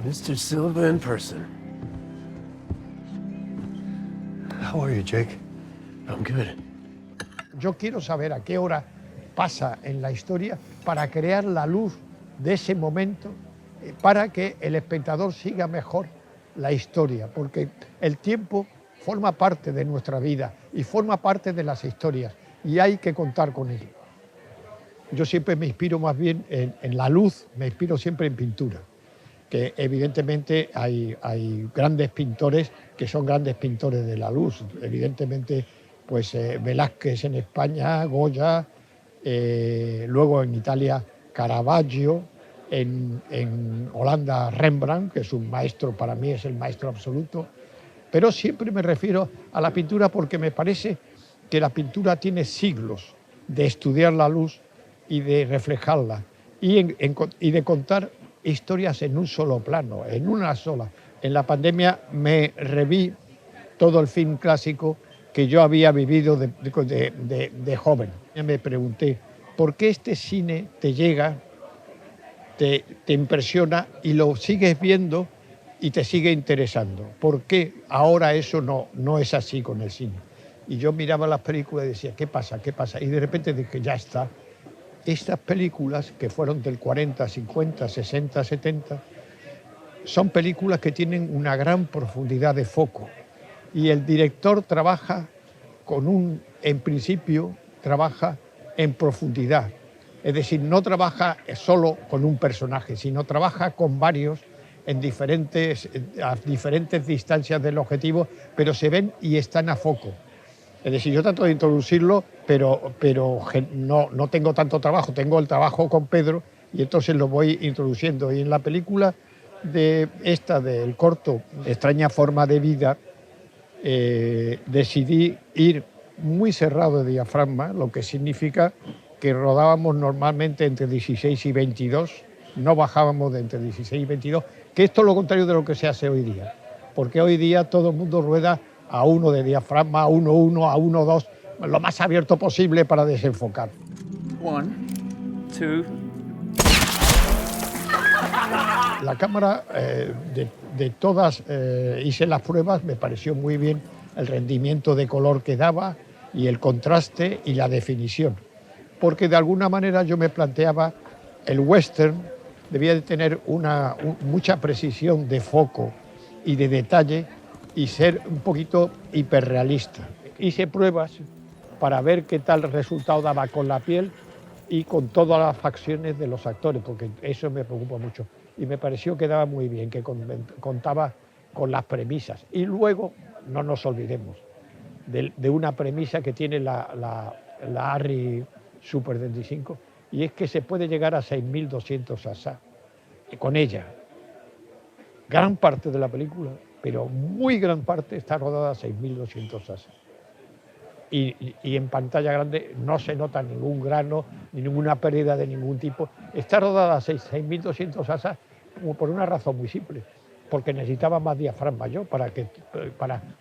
Mr. Silva in person. How are you, Jake? I'm good. Yo quiero saber a qué hora pasa en la historia para crear la luz de ese momento, para que el espectador siga mejor la historia, porque el tiempo forma parte de nuestra vida y forma parte de las historias y hay que contar con él. Yo siempre me inspiro más bien en la luz, me inspiro siempre en pintura, que evidentemente hay grandes pintores que son grandes pintores de la luz, evidentemente pues Velázquez en España, Goya, luego en Italia Caravaggio, en Holanda Rembrandt, que es un maestro, para mí es el maestro absoluto, pero siempre me refiero a la pintura porque me parece que la pintura tiene siglos de estudiar la luz y de reflejarla y de contar historias en un solo plano, en una sola. En la pandemia me reví todo el film clásico que yo había vivido de joven. Me pregunté, ¿por qué este cine te llega, te impresiona y lo sigues viendo y te sigue interesando? ¿Por qué ahora eso no es así con el cine? Y yo miraba las películas y decía, ¿qué pasa? ¿Qué pasa? Y de repente dije, ya está. Estas películas, que fueron del 40, 50, 60, 70, son películas que tienen una gran profundidad de foco. Y el director trabaja en principio, trabaja en profundidad. Es decir, no trabaja solo con un personaje, sino trabaja con varios a diferentes distancias del objetivo, pero se ven y están a foco. Es decir, yo trato de introducirlo, pero no tengo tanto trabajo, tengo el trabajo con Pedro y entonces lo voy introduciendo. Y en la película del corto Extraña forma de vida, decidí ir muy cerrado de diafragma, lo que significa que rodábamos normalmente entre 16 y 22, no bajábamos de entre 16 y 22, que esto es lo contrario de lo que se hace hoy día, porque hoy día todo el mundo rueda a 1 de diafragma, a 1.1, a 1.2, lo más abierto posible para desenfocar. 1, 2. La cámara, de todas, hice las pruebas, me pareció muy bien el rendimiento de color que daba y el contraste y la definición, porque de alguna manera yo me planteaba el western debía de tener mucha precisión de foco y de detalle y ser un poquito hiperrealista. Hice pruebas para ver qué tal resultado daba con la piel y con todas las facciones de los actores, porque eso me preocupa mucho. Y me pareció que daba muy bien, que contaba con las premisas. Y luego, no nos olvidemos de una premisa que tiene la ARRI Super 35, y es que se puede llegar a 6.200 ASA con ella. Gran parte de la película, pero muy gran parte, está rodada a 6.200 ASA. Y en pantalla grande no se nota ningún grano, ni ninguna pérdida de ningún tipo. Está rodada a 6.200 ASA como por una razón muy simple, porque necesitaba más diafragma yo para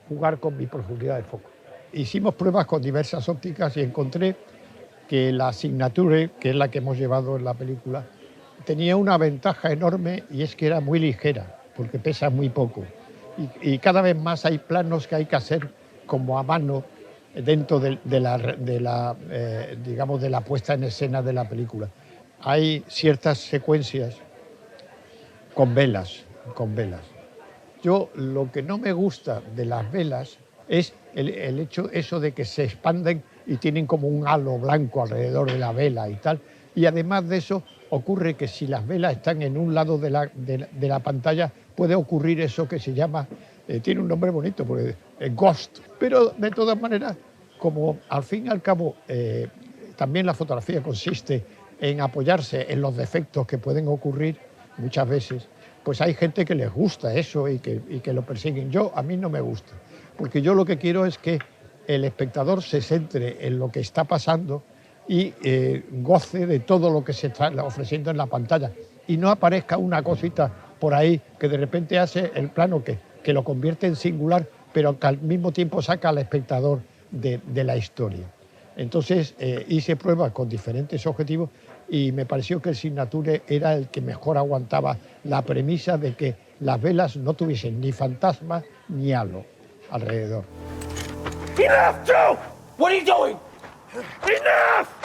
jugar con mi profundidad de foco. Hicimos pruebas con diversas ópticas y encontré que la Signature, que es la que hemos llevado en la película, tenía una ventaja enorme y es que era muy ligera, porque pesa muy poco. Y cada vez más hay planos que hay que hacer como a mano dentro de la puesta en escena de la película. Hay ciertas secuencias con velas. Yo lo que no me gusta de las velas es el hecho eso de que se expanden y tienen como un halo blanco alrededor de la vela y tal. Y además de eso, ocurre que si las velas están en un lado de la pantalla, puede ocurrir eso que se llama, tiene un nombre bonito, porque ghost. Pero de todas maneras, como al fin y al cabo también la fotografía consiste en apoyarse en los defectos que pueden ocurrir muchas veces, pues hay gente que les gusta eso y que lo persiguen. A mí no me gusta, porque yo lo que quiero es que el espectador se centre en lo que está pasando y goce de todo lo que se está ofreciendo en la pantalla y no aparezca una cosita por ahí que de repente hace el plano que lo convierte en singular, pero que al mismo tiempo saca al espectador de la historia. Entonces hice pruebas con diferentes objetivos y me pareció que el Signature era el que mejor aguantaba la premisa de que las velas no tuviesen ni fantasma ni halo alrededor. Enough, Joe! What are you doing? Enough!